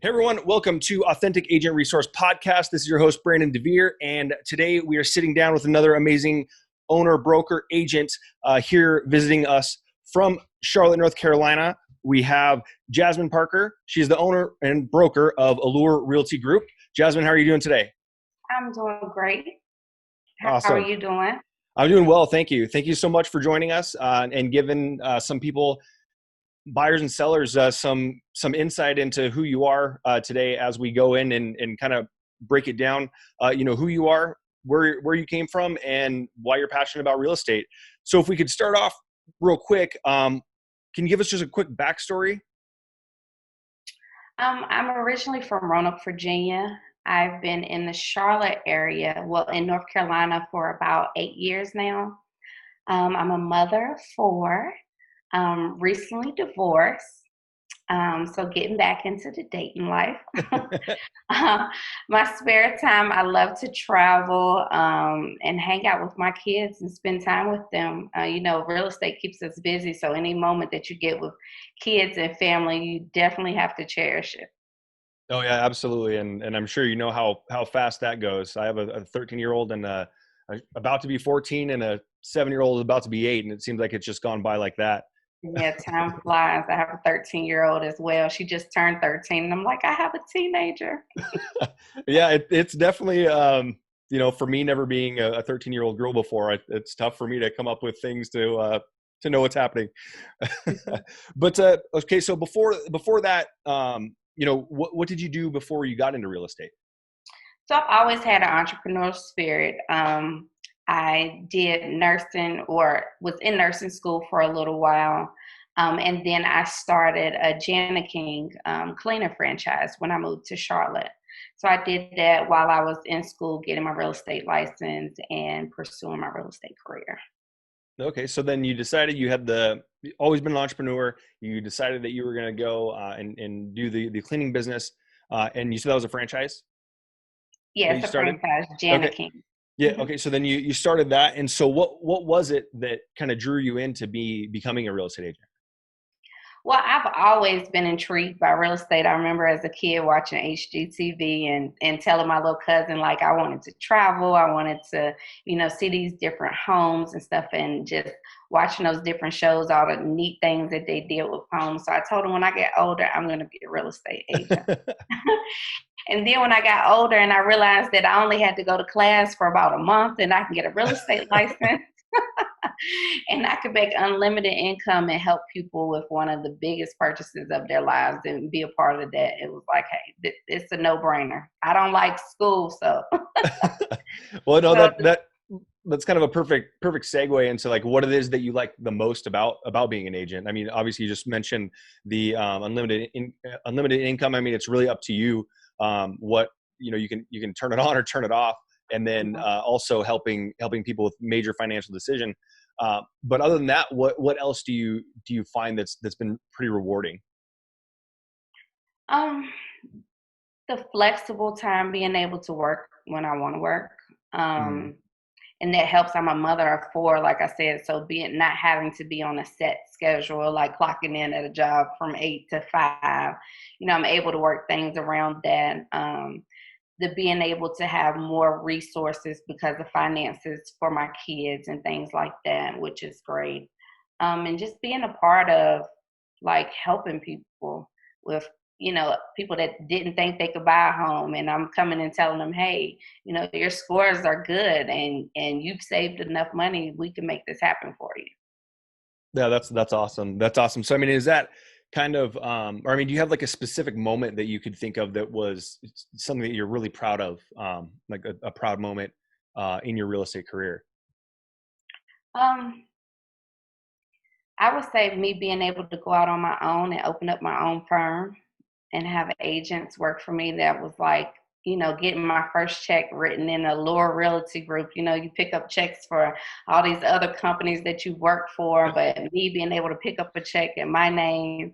Hey everyone, welcome to Authentic Agent Resource Podcast. This is your host, Brandon DeVere, and today we are sitting down with another amazing owner, broker, agent here visiting us from Charlotte, North Carolina. We have Jasmine Parker. She's the owner and broker of Allure Realty Group. Jasmine, how are you doing today? I'm doing great. How are Awesome. you doing? I'm doing well, thank you. Thank you so much for joining us and giving some people, buyers and sellers, some insight into who you are today as we go in and kind of break it down. Who you are, where you came from, and why you're passionate about real estate. So if we could start off real quick, can you give us just a quick backstory? I'm originally from Roanoke, Virginia. I've been in the Charlotte area, well, in North Carolina for about 8 years now. I'm a mother of four, recently divorced. So getting back into the dating life. My spare time, I love to travel and hang out with my kids and spend time with them. Real estate keeps us busy, so any moment that you get with kids and family, you definitely have to cherish it. Oh yeah, absolutely. And I'm sure you know how fast that goes. I have a 13-year-old and about to be 14 and a 7-year-old about to be 8. And it seems like it's just gone by like that. Yeah, time flies. I have a 13-year-old as well. She just turned 13, and I'm like, I have a teenager. Yeah, it's definitely, for me, never being a 13-year-old girl before, it's tough for me to come up with things to know what's happening. But okay, so before that, what did you do before you got into real estate? So I've always had an entrepreneurial spirit. I did nursing or was in nursing school for a little while. And then I started a Jana King cleaner franchise when I moved to Charlotte. So I did that while I was in school, getting my real estate license and pursuing my real estate career. Okay, so then you decided you had always been an entrepreneur. You decided that you were going to go and do the cleaning business, and you said that was a franchise that you Yes, a started. franchise, Jana Okay, King. yeah. Mhm. Okay, so then you started that, and so what was it that kind of drew you into becoming a real estate agent? Well, I've always been intrigued by real estate. I remember as a kid watching HGTV and telling my little cousin, like, I wanted to travel. I wanted to, see these different homes and stuff, and just watching those different shows, all the neat things that they did with homes. So I told him when I get older, I'm going to be a real estate agent. And then when I got older and I realized that I only had to go to class for about a month and I can get a real estate license and I could make unlimited income and help people with one of the biggest purchases of their lives and be a part of that. It was like, hey, it's a no-brainer. I don't like school, so. Well, no, so that's kind of a perfect segue into like what it is that you like the most about being an agent. I mean, obviously you just mentioned the unlimited income. I mean, it's really up to you. What you can turn it on or turn it off, and then also helping people with major financial decision. But other than that, what else do you find that's been pretty rewarding? um, the flexible time, being able to work when I want to work. Mm. And that helps. I'm a mother of four, like I said, so being not having to be on a set schedule, like clocking in at a job from 8 to 5, I'm able to work things around that. The being able to have more resources because of finances for my kids and things like that, which is great. And just being a part of like helping people with, people that didn't think they could buy a home. And I'm coming and telling them, hey, your scores are good and you've saved enough money. We can make this happen for you. Yeah, that's awesome. That's awesome. So, I mean, is that kind of, or I mean, do you have like a specific moment that you could think of that was something that you're really proud of, like a proud moment in your real estate career? Um, I would say me being able to go out on my own and open up my own firm and have agents work for me. That was like, getting my first check written in Allure Realty Group. You pick up checks for all these other companies that you work for, but me being able to pick up a check in my name.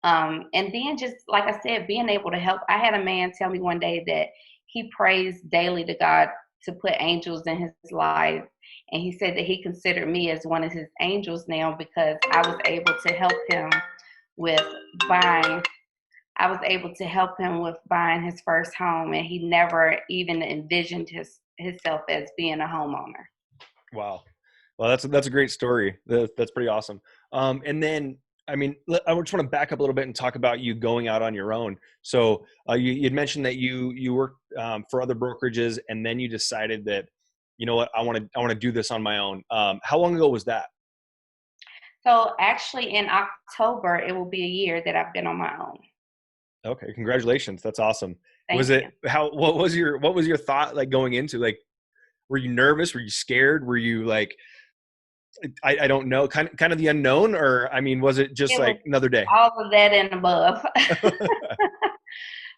And then just like I said, being able to help. I had a man tell me one day that he prays daily to God to put angels in his life. And he said that he considered me as one of his angels now because I was able to help him with buying I was able to help him with buying his first home, and he never even envisioned himself as being a homeowner. Wow. Well, that's a great story. That's pretty awesome. And then, I mean, I just want to back up a little bit and talk about you going out on your own. So you'd mentioned that you worked for other brokerages, and then you decided that, you know what, I want to do this on my own. How long ago was that? So actually, in October, it will be a year that I've been on my own. Okay, congratulations. That's awesome. Was Thank you. it how? What was your thought like going into like? Were you nervous? Were you scared? Were you like, I don't know, kind of the unknown, or I mean, was it just It was like another day? all of that and above.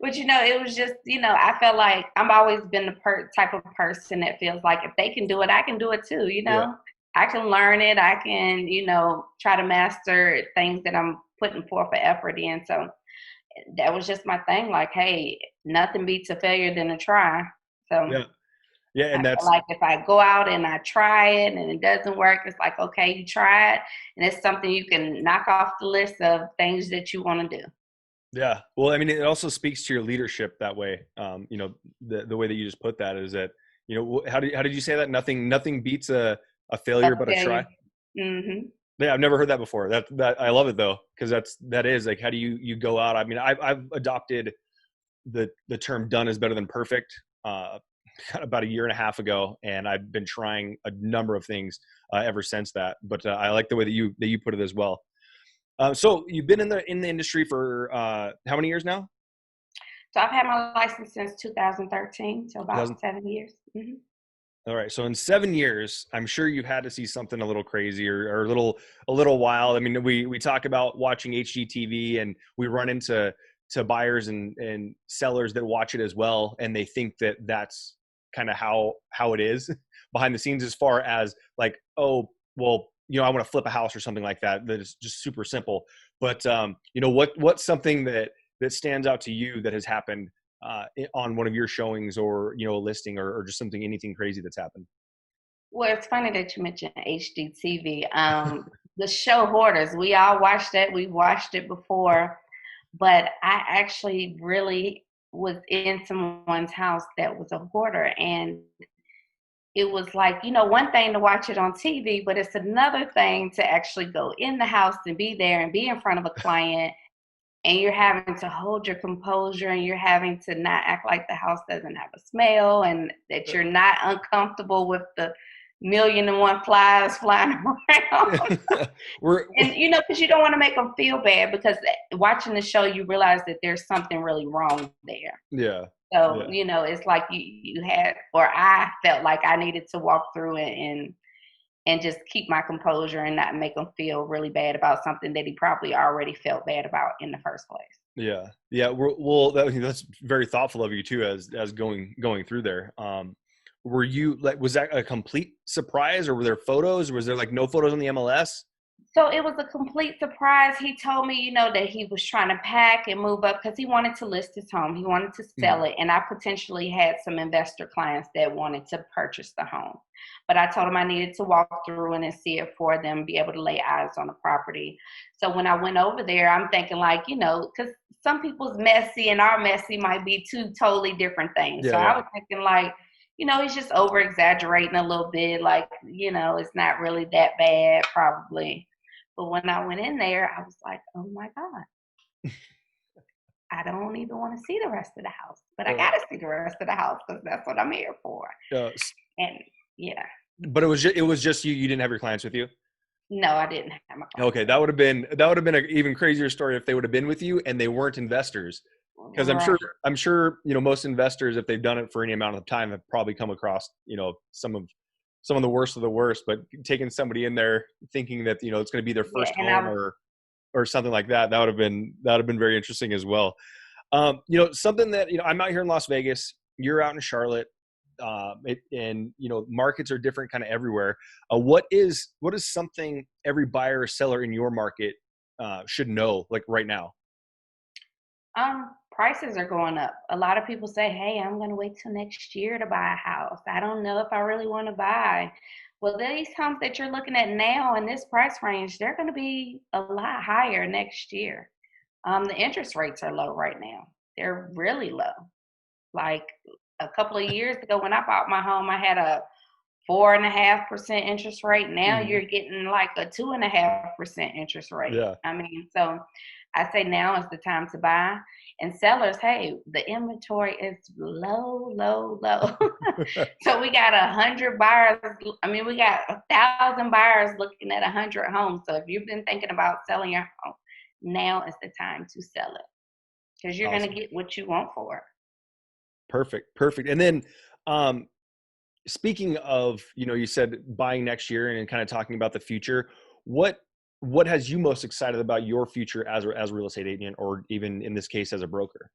But it was just, I felt like I've always been the type of person that feels like if they can do it, I can do it too. Yeah, I can learn it. I can, try to master things that I'm putting forth an effort in. So that was just my thing. Like, hey, nothing beats a failure than a try. So yeah, yeah, I and feel that's like if I go out and I try it and it doesn't work, it's like, okay, you try it, and it's something you can knock off the list of things that you want to do. yeah. Well, I mean, it also speaks to your leadership that way. The way that you just put that is that how did you say that? Nothing beats a A failure but a try. failure. Hmm. Yeah, I've never heard that before. That I love it though, because that is like, how do you go out? I mean, I've adopted the term "done is better than perfect" uh, about a year and a half ago, and I've been trying a number of things ever since that. But I like the way that you put it as well. So you've been in the industry for how many years now? So I've had my license since 2013, so about 2000. 7 years. Hmm. All right. So in 7 years, I'm sure you've had to see something a little crazy or a little wild. I mean, we talk about watching HGTV, and we run into buyers and sellers that watch it as well, and they think that that's kind of how it is behind the scenes, as far as like, oh, well, I want to flip a house or something like that. That is just super simple. But what's something that stands out to you that has happened on one of your showings, or a listing, or just anything crazy that's happened? Well, it's funny that you mentioned HGTV. The show Hoarders, we all watched that. We watched it before, but I actually really was in someone's house that was a hoarder, and it was like, one thing to watch it on TV, but it's another thing to actually go in the house and be there and be in front of a client, and you're having to hold your composure, and you're having to not act like the house doesn't have a smell, and that you're not uncomfortable with the million and one flies flying around. we're And because you don't want to make them feel bad, because watching the show you realize that there's something really wrong there. Yeah, So yeah, it's like you had, or I felt like I needed to walk through it and just keep my composure and not make him feel really bad about something that he probably already felt bad about in the first place. yeah. Well, that's very thoughtful of you too, as going through there. Were you like, was that a complete surprise, or were there photos? Was there like no photos on the MLS? So it was a complete surprise. He told me, that he was trying to pack and move up because he wanted to list his home. He wanted to Mhm. sell it. And I potentially had some investor clients that wanted to purchase the home. But I told him I needed to walk through and see it for them, be able to lay eyes on the property. So when I went over there, I'm thinking like, because some people's messy and our messy might be two totally different things. So Yeah, I yeah, was thinking like, he's just over exaggerating a little bit. Like, it's not really that bad, probably. But when I went in there, I was like, oh my God, I don't even want to see the rest of the house. But I uh, got to see the rest of the house because that's what I'm here for. uh, And yeah, but it was just you. You didn't have your clients with you. no, I didn't have my clients Okay, with that would have been an even crazier story if they would have been with you and they weren't investors. me. Because Right. I'm sure most investors, if they've done it for any amount of time, have probably come across some of the worst of the worst. But taking somebody in there thinking that it's going to be their Yeah. first And home, or something like that, that would have been very interesting as well. Something that I'm out here in Las Vegas, you're out in Charlotte, and markets are different kind of everywhere. What is something every buyer or seller in your market should know, like right now? prices are going up. A lot of people say, hey, I'm going to wait till next year to buy a house. I don't know if I really want to buy. Well, these homes that you're looking at now in this price range, they're going to be a lot higher next year. The interest rates are low right now. They're really low. Like a couple of years ago when I bought my home, I had a 4.5% interest rate. Now Mhm. you're getting like a 2.5% interest rate. Yeah. I mean, so I say now is the time to buy. And sellers, hey, the inventory is low, low, low. So we got 100 buyers. I mean, we got 1,000 buyers looking at 100 homes. So if you've been thinking about selling your home, now is the time to sell it because you're going to Awesome. get what you want for it. Perfect. Perfect. And then, um, speaking of, you said buying next year and kind of talking about the future, what what has you most excited about your future as a real estate agent, or even in this case as a broker?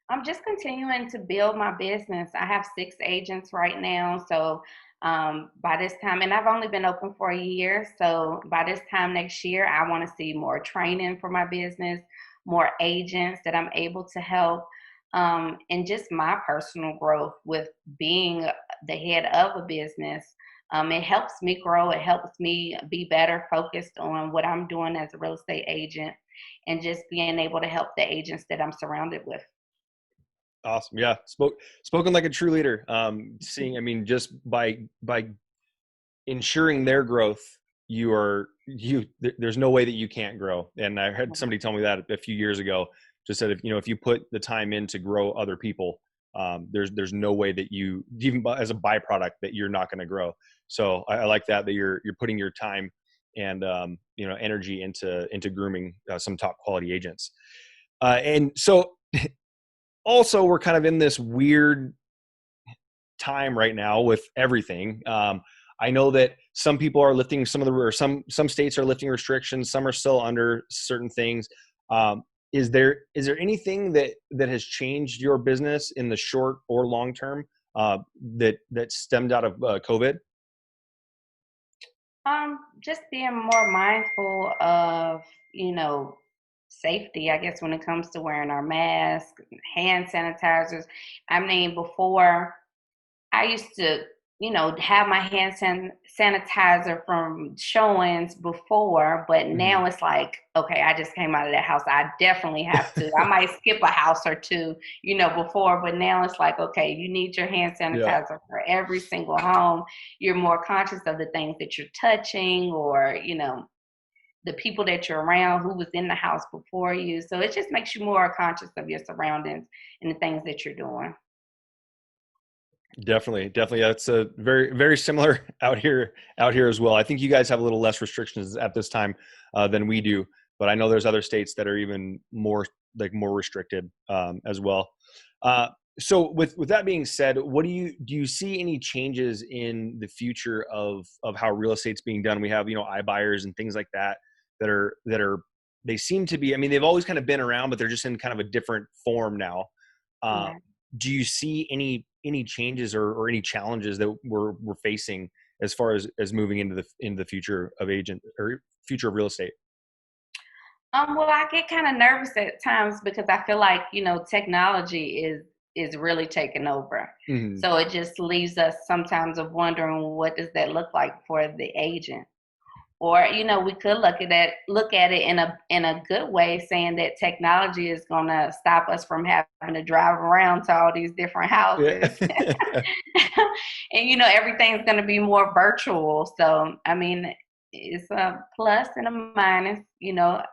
I'm just continuing to build my business. I have 6 agents right now. So by this time, and I've only been open for a year. So by this time next year, I want to see more training for my business, more agents that I'm able to help, and just my personal growth with being the head of a business. It helps me grow. It helps me be better focused on what I'm doing as a real estate agent and just being able to help the agents that I'm surrounded with. Awesome. Yeah. Spoken like a true leader. Seeing, I mean, just by ensuring their growth, there's no way that you can't grow. And I had somebody tell me that a few years ago, just said, if you put the time in to grow other people, there's no way that you, even as a byproduct, that you're not going to grow. So I like that you're putting your time and, energy into grooming some top quality agents. And so also we're kind of in this weird time right now with everything. I know that some people are lifting or some states are lifting restrictions. Some are still under certain things. Is there anything that has changed your business in the short or long term, that stemmed out of COVID? Just being more mindful of, you know, safety, I guess, when it comes to wearing our masks, hand sanitizers. I mean, before I used to, have my sanitizer from showings before, but Mhm. now it's like, okay, I just came out of that house. I definitely have to. I might skip a house or two, before, but now it's like, okay, you need your hand Yeah. sanitizer for every single home. You're more conscious of the things that you're touching or, the people that you're around, who was in the house before you. So it just makes you more conscious of your surroundings and the things that you're doing. Definitely, definitely. That's a very, very similar out here as well. I think you guys have a little less restrictions at this time than we do, but I know there's other states that are even more restricted as well. Uh, so with that being said, what do you see any changes in the future of how real estate's being done? We have iBuyers and things like that are they seem to be. I mean, they've always kind of been around, but they're just in kind of a different form now. Uh, Right. do you see any changes or any challenges that we're facing as far as moving into the future of agent or future of real estate? Well, I get kind of nervous at times because I feel like, technology is really taking over. Hmm. So it just leaves us sometimes of wondering what does that look like for the agent. Or, we could look at it in a good way, saying that technology is gonna stop us from having to drive around to all these different Yeah. houses. And everything's going to be more virtual. So I mean, it's a plus and a minus.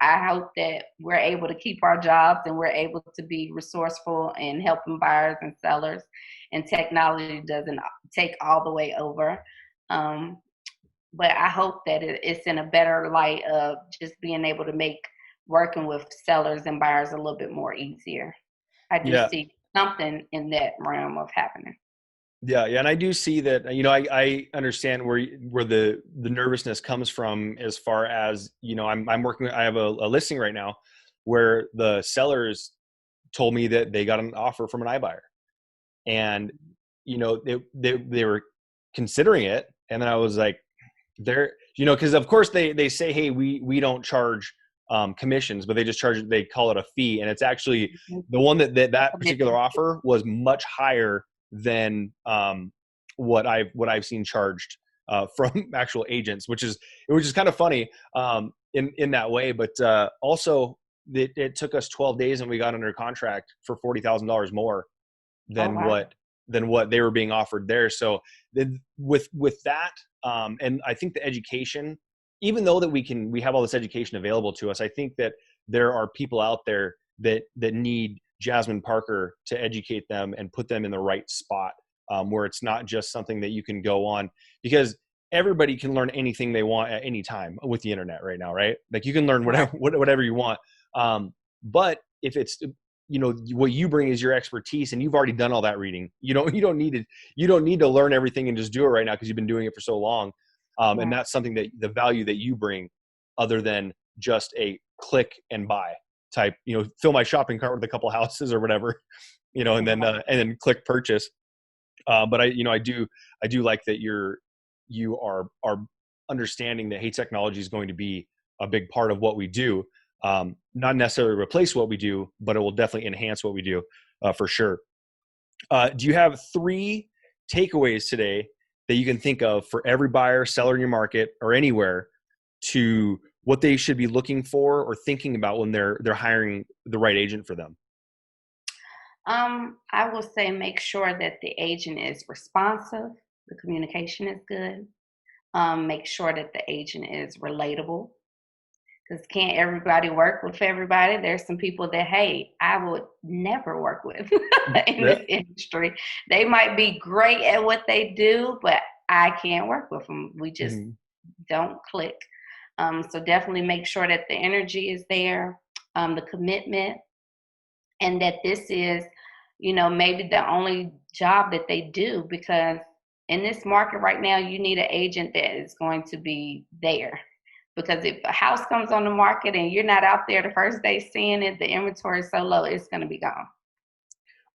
I hope that we're able to keep our jobs and we're able to be resourceful and helping buyers and sellers, and technology doesn't take all the way over. Um, but I hope that it's in a better light of just being able to make working with sellers and buyers a little bit more easier. I do Yeah. see something in that realm of happening. Yeah, yeah, and I do see that. I understand where the nervousness comes from, as far as I'm working. I have a listing right now where the sellers told me that they got an offer from an iBuyer, and they were considering it, and then I was like, because of course they say, hey, we don't charge commissions, but they call it a fee, and it's actually Mhm. the one that particular Commission. offer was much higher than what I've seen charged from actual agents, which is kind of funny in that way. But also it took us 12 days and we got under contract for $40,000 more Oh, than wow. what they were being offered there. So with that, and I think the education, even though that we have all this education available to us, I think that there are people out there that need Jasmine Parker to educate them and put them in the right spot, where it's not just something that you can go on, because everybody can learn anything they want at any time with the internet right now, right? Like you can learn Right. whatever you want. But if it's, what you bring is your expertise, and you've already done all that reading. You don't need to learn everything and just do it right now because you've been doing it for so long. And Right. that's something that the value that you bring, other than just a click and buy type, fill my shopping cart with a couple houses or whatever, and then click purchase. But I do like that you are understanding that, hey, technology is going to be a big part of what we do. Not necessarily replace what we do, but it will definitely enhance what we do, for sure. Do you have 3 takeaways today that you can think of for every buyer, seller in your market or anywhere, to what they should be looking for or thinking about when they're hiring the right agent for them? I will say make sure that the agent is responsive, the communication is good. Make sure that the agent is relatable, because can't everybody work with everybody? There's some people that, hey, I would never work with in Yeah. this industry. They might be great at what they do, but I can't work with them. We just Mhm. don't click. So definitely make sure that the energy is there, the commitment, and that this is, maybe the only job that they do, because in this market right now, you need an agent that is going to be there. Because if a house comes on the market and you're not out there the first day seeing it, the inventory is so low, it's going to be gone.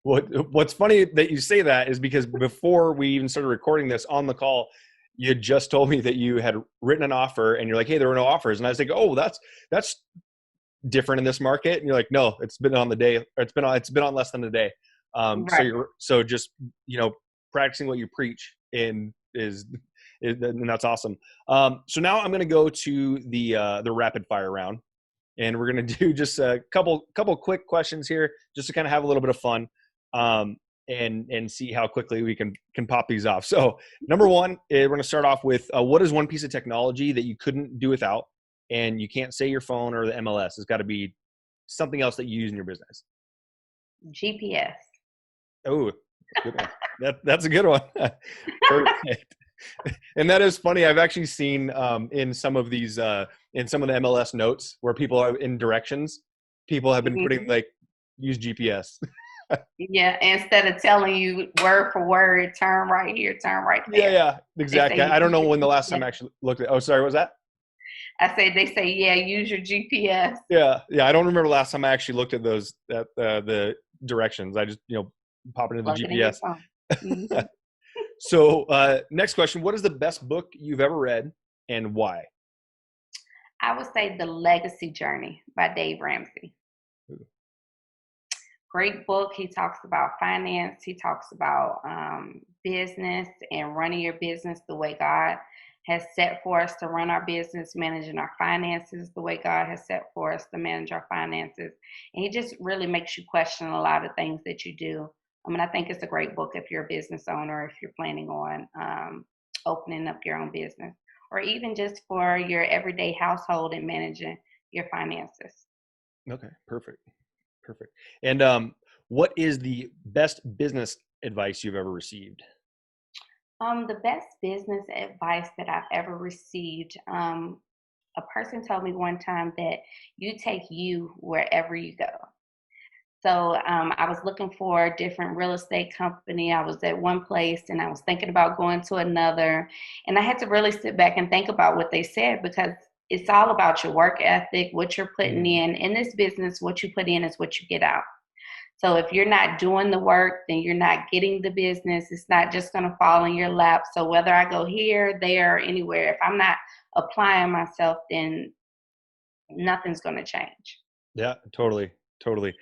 What's funny that you say that is because before we even started recording this on the call, you had just told me that you had written an offer, and you're like, hey, there were no offers. And I was like, oh, that's different in this market. And you're like, no, it's been on the day, or it's been on less than a day. So Right. so just, practicing what you preach in and that's awesome. So now I'm going to go to the rapid fire round, and we're going to do just a couple quick questions here, just to kind of have a little bit of fun, um, and see how quickly we can pop these off. So number one, we're going to start off with, what is one piece of technology that you couldn't do without, and you can't say your phone or the MLS? It's got to be something else that you use in your business. GPS. Oh, good one. That's a good one. Perfect. And that is funny. I've actually seen, in some of these, in some of the MLS notes where people are in directions, people have been putting Mhm. like, use GPS. Yeah, instead of telling you word for word, turn right here, turn right Yeah, there. yeah, They say exactly. I don't use know your when the last time I GPS. actually looked at. Oh, sorry, what was that? They say, yeah, use your GPS. Yeah, yeah. I don't remember the last time I actually looked at the directions. I just, pop into the Plug it in your GPS. phone. Hmm. So, next question: what is the best book you've ever read, and why? I would say The Legacy Journey by Dave Ramsey. Great book. He talks about finance. He talks about business and running your business the way God has set for us to run our business, managing our finances the way God has set for us to manage our finances. And he just really makes you question a lot of things that you do. I mean, I think it's a great book if you're a business owner, if you're planning on opening up your own business, or even just for your everyday household and managing your finances. Okay, perfect. Perfect. And what is the best business advice you've ever received? The best business advice that I've ever received, a person told me one time that you take you wherever you go. So I was looking for a different real estate company. I was at one place and I was thinking about going to another. And I had to really sit back and think about what they said, because it's all about your work ethic, what you're putting Mhm. in. In this business, what you put in is what you get out. So if you're not doing the work, then you're not getting the business. It's not just going to fall in your lap. So whether I go here, there, or anywhere, if I'm not applying myself, then nothing's going to change. Yeah, totally, totally.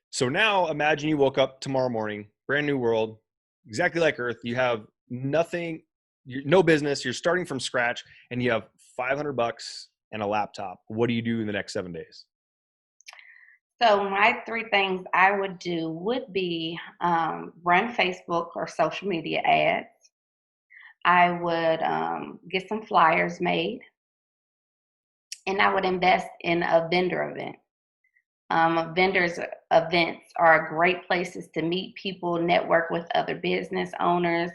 So now imagine you woke up tomorrow morning, brand new world, exactly like Earth. You have nothing, no business. You're starting from scratch, and you have $500 and a laptop. What do you do in the next 7 days? So my three things I would do would be run Facebook or social media ads. I would get some flyers made, and I would invest in a vendor event. Vendors events are great places to meet people, network with other business owners,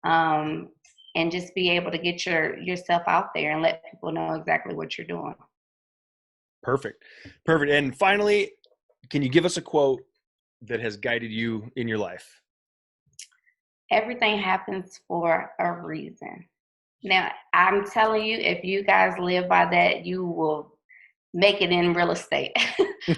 um, and just be able to get yourself out there and let people know exactly what you're doing. Perfect. Perfect. And finally, can you give us a quote that has guided you in your life? Everything happens for a reason. Now, I'm telling you, if you guys live by that, you will make it in real estate.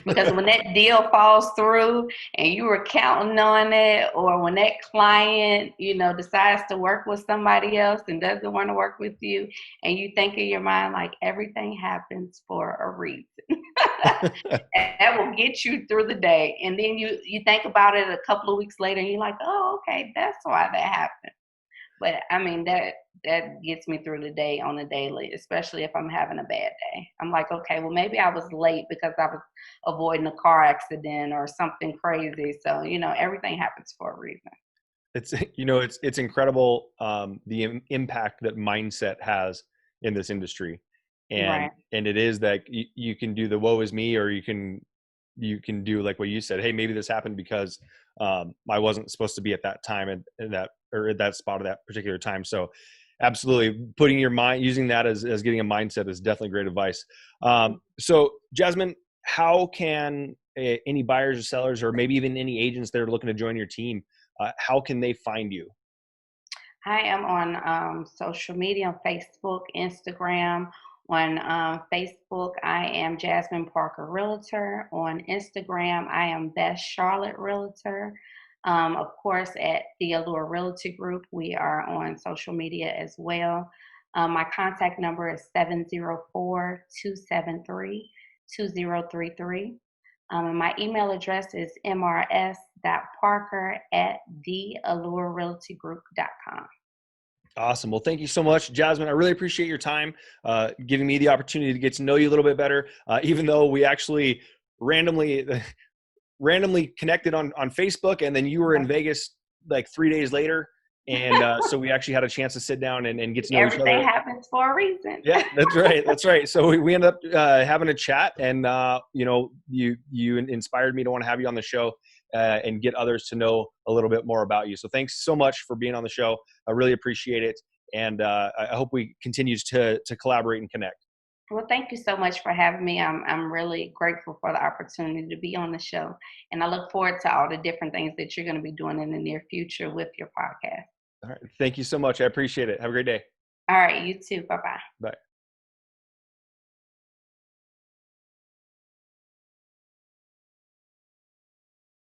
Because when that deal falls through and you were counting on it, or when that client, decides to work with somebody else and doesn't want to work with you, and you think in your mind, like, everything happens for a reason. That will get you through the day. And then you think about it a couple of weeks later and you're like, oh, okay, that's why that happened. But I mean, that gets me through the day on a daily, especially if I'm having a bad day. I'm like, okay, well, maybe I was late because I was avoiding a car accident or something crazy. So, everything happens for a reason. It's incredible, the impact that mindset has in this industry. And Right. it is that you can do the woe is me, or you can do like what you said. Hey, maybe this happened because I wasn't supposed to be at that time and that, or at that spot at that particular time. So absolutely, putting your mind, using that as getting a mindset is definitely great advice. So Jasmine, how can any buyers or sellers, or maybe even any agents that are looking to join your team, how can they find you? I am on social media, on Facebook, Instagram. On Facebook, I am Jasmine Parker Realtor. On Instagram, I am Best Charlotte Realtor. Of course, at the Allure Realty Group, we are on social media as well. My contact number is 704-273-2033. And my email address is mrs.parker@theallurerealtygroup.com. Awesome. Well, thank you so much, Jasmine. I really appreciate your time, giving me the opportunity to get to know you a little bit better. Even though we actually randomly connected on Facebook, and then you were in Vegas like 3 days later. And so we actually had a chance to sit down and get to know each Everything other. happens for a reason. Yeah, that's right. That's right. So we ended up having a chat, and you inspired me to want to have you on the show, and get others to know a little bit more about you. So thanks so much for being on the show. I really appreciate it, and I hope we continue to collaborate and connect. Well, thank you so much for having me. I'm really grateful for the opportunity to be on the show, and I look forward to all the different things that you're going to be doing in the near future with your podcast. All right. Thank you so much. I appreciate it. Have a great day. All right, you too. Bye bye. Bye.